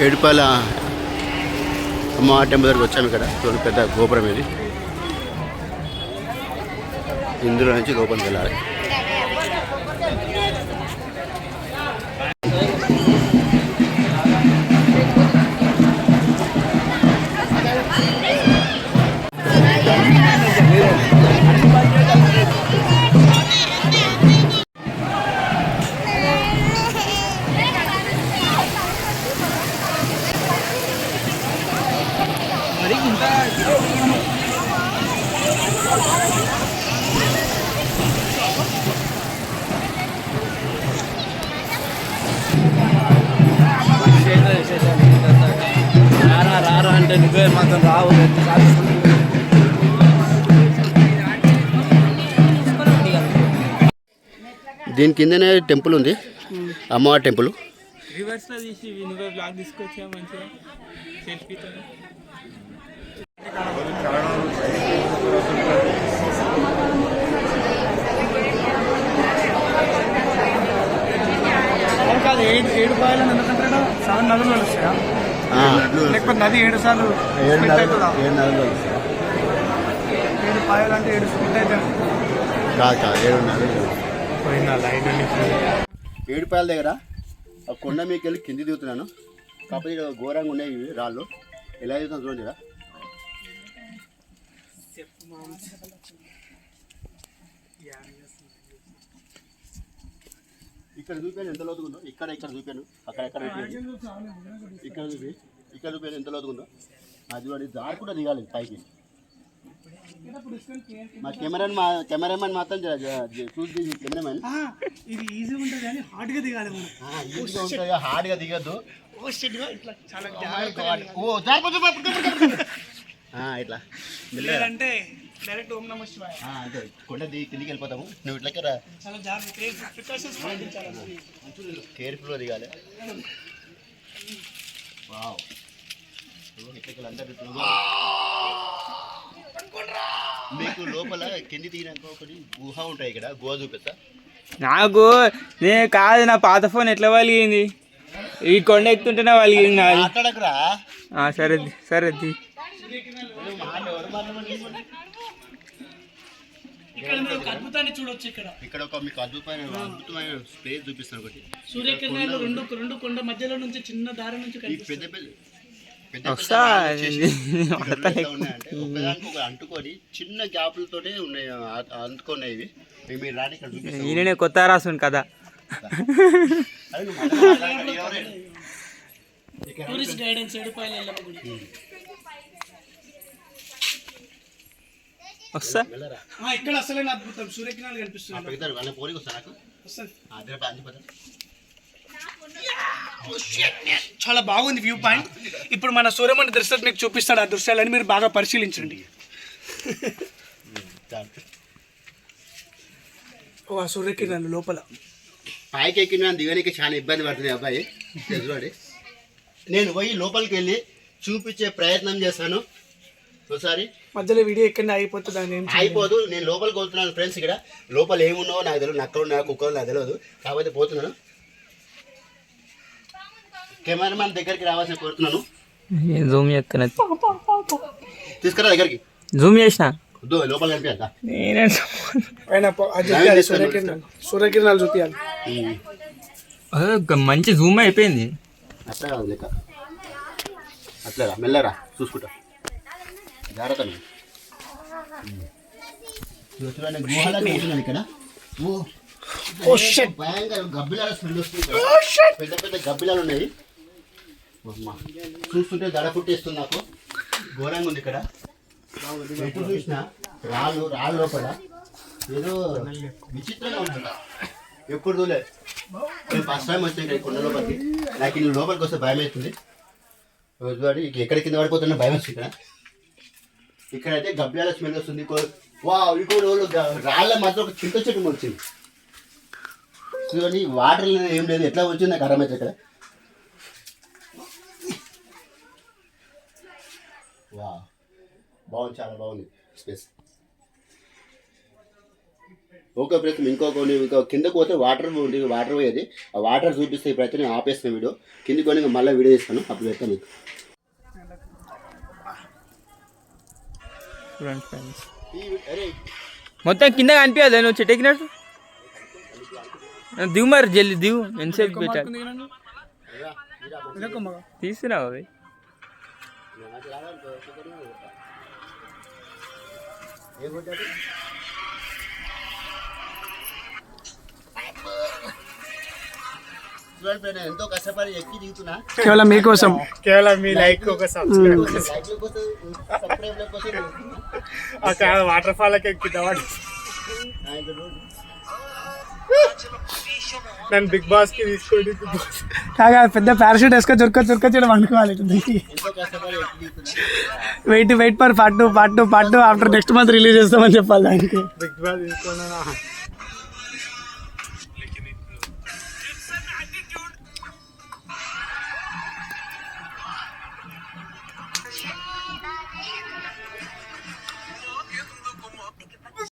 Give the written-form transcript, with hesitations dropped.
ఏడుపాల అమ్మవారి టెంపుల్ దగ్గరికి వచ్చాము. ఇక్కడ చూడండి పెద్ద గోపురం ఇది. ఇందులో నుంచి లోపలికి వెళ్ళాలి. రారా అంటే నువ్వే మాత్రం రావు. దీని కిందనే టెంపుల్ ఉంది, అమ్మవారి టెంపుల్. రివర్స్లో తీసి నువ్వే బ్లాగ్ తీసుకొచ్చా మంచిగా సెల్ఫీతో. కాదు 7 పాయలు ఎందుకంటే 7 నదులు వస్తాయా, లేకపోతే నది 7 సార్లు 7 పాయలు అంటే 7 స్ప్లిట్ అయితే కాదు 7 పాయల దగ్గర ఆ కొండ మీకు వెళ్ళి కింది దిగుతున్నాను. కాకపోతే ఇక్కడ ఘోరంగా ఉన్నాయి ఇవి రాళ్ళు. ఎలా దిగుతాను చూడండి. ఇక్కడ ఇక్కడ చూపాను ఎంత లోతుకుందో. ఇక్కడ చూపాను, అక్కడ ఇక్కడ చూపాను ఎంత లోతుకుందో. అది వాడి దారి కూడా దిగాలి పైకి. మా కెమెరామెన్ మాత్రం చూసి కెమెరామెన్ ఇది ఈజీగా ఉంటుంది కానీ హార్డ్గా దిగాలి. ఈజీగా ఉంటుంది, హార్డ్గా దిగద్దు. ఇట్లా అంటే డైరెక్ట్ ఓం నమః శివాయ అదే కొండ కిందికి వెళ్ళిపోతాము. నువ్వు ఇట్లా కేర్ఫుల్గా దిగాలి. వావ్, ఇట్లా అందరూ మీకు లోపల కింది దిగినాక ఒకటి గుహ ఉంటాయి. ఇక్కడ గుహ చూపిస్తా. నాకు నేను కాదు, నా పాత ఫోన్ ఎట్లా వలిగింది, ఈ కొండ ఎక్కుతుంటేనే వలిగింది. మాట్లాడకురా. సరే సరే. చూడొచ్చు ఇక్కడ ఒక మీకు అద్భుతమైన స్పేస్ చూపిస్తాను. ఒకటి సూర్యకిరణాలు రెండు కొండ మధ్యలో నుంచి చిన్న దారి నుంచి పెద్ద అంటుకొని చిన్న గ్యాప్లతోనే ఉన్నాయి, అంటుకున్నాయి ఇవి. మీరు రాని ఇక్కడ చూపిస్తాను. కొత్త రాసు కదా టూరిస్ట్ గైడెన్స్ ఇక్కడ అసలే అద్భుతం సూర్యకిరణాలు కనిపిస్తుంది. చాలా బాగుంది వ్యూ పాయింట్. ఇప్పుడు మన సూర్యమణి దృశ్యం మీకు చూపిస్తాడు. ఆ దృశ్యాలని మీరు బాగా పరిశీలించండి. ఆ సూర్యకిరణాలు లోపల పైకి ఎక్కిన దిగడానికి చాలా ఇబ్బంది పడుతుంది అబ్బాయి. చూడండి, నేను పోయి లోపలికి వెళ్ళి చూపించే ప్రయత్నం చేస్తాను. ఒకసారి మధ్యలో వీడియో ఎక్కడ అయిపోతుంది, అయిపోదు. నేను లోపలికి వెళ్తున్నాను ఫ్రెండ్స్. ఇక్కడ లోపల ఏమున్నావో నాకు తెలియదు, నక్కలు ఉన్నాయో కుక్కలు నాకు తెలియదు. కాకపోతే పోతున్నాను. కెమెరామెన్ దగ్గరికి రావాల్సిన కోరుతున్నాను. జూమ్ చేస్తున్నా, తీసుకురా దగ్గరికి. జూమ్ చేసిన లోపల కనిపించా. సూర్యకిరణాలు చూపించాలి. మంచి జూమ్ అయిపోయింది. అట్లా కాదు లెక్క, అట్లా మెల్లరా చూసుకుంటా. జాగ్రత్త. ఇక్కడ భయంకర గబ్బిలాల స్మెల్ వస్తుంది. పెద్ద పెద్ద గబ్బిలాలు ఉన్నాయి. చూస్తుంటే దడ పుట్టేస్తుంది నాకు. ఘోరంగా ఉంది ఇక్కడ. ఎటు చూసిన రాళ్ళు లోపల ఏదో విచిత్రంగా ఉంటుంది. ఎప్పుడు చూడలేదు. నేను ఫస్ట్ టైం వచ్చిన ఇక్కడ కొండ లోపలికి. నాకు ఇల్లు లోపలికి వస్తే భయం అవుతుంది. ఎక్కడ కింద పడిపోతున్నా భయం వస్తుంది. ఇక్కడైతే గబ్బిలాల స్మెల్ వస్తుంది. రాళ్ళ మధ్య ఒక చింత చెట్టు వచ్చింది. చూడండి, వాటర్ ఏం లేదు. ఎట్లా వచ్చింది నాకు అర్థమైతే. ఇక్కడ బాగుంది, చాలా బాగుంది స్పేస్. ఓకే ప్రయత్నం ఇంకో కిందకు పోతే వాటర్ పోయేది. ఆ వాటర్ చూపిస్తే ఈ ప్రయత్నం నేను ఆపేస్తాను వీడియో. కిందకి కొని మళ్ళీ వీడియో తీస్తాను, అప్పుడు పెడతాను మీకు. అరే మొత్తం కింద కనిపించదు, నువ్వు చెట్టు ఎక్కినట్టు దిగు మరి, జల్లి దిగు. ఎంతసేపు పెట్టాలి తీసుకురావు అవి. ఎంతో కష్టపడి ఎక్కి దిగుతున్నా, కేవలం మీకోసం, కేవలం మీ లైక్ ఒక సబ్స్క్రైబ్ వాటర్ ఫాల్ ఎక్కిద్దామని నన్ను బిగ్ బాస్ కి తీసుకోండి. కాగా పెద్ద పారాషూట్ వేసుకో చురుకొచ్చడం అనుకోవాలి. ఎంతో కష్టపడి ఎక్కి దిగుతున్నా. Wait for part two after next month release చేస్తామని చెప్పాలి దానికి. బిగ్ బాస్ తీసుకున్నా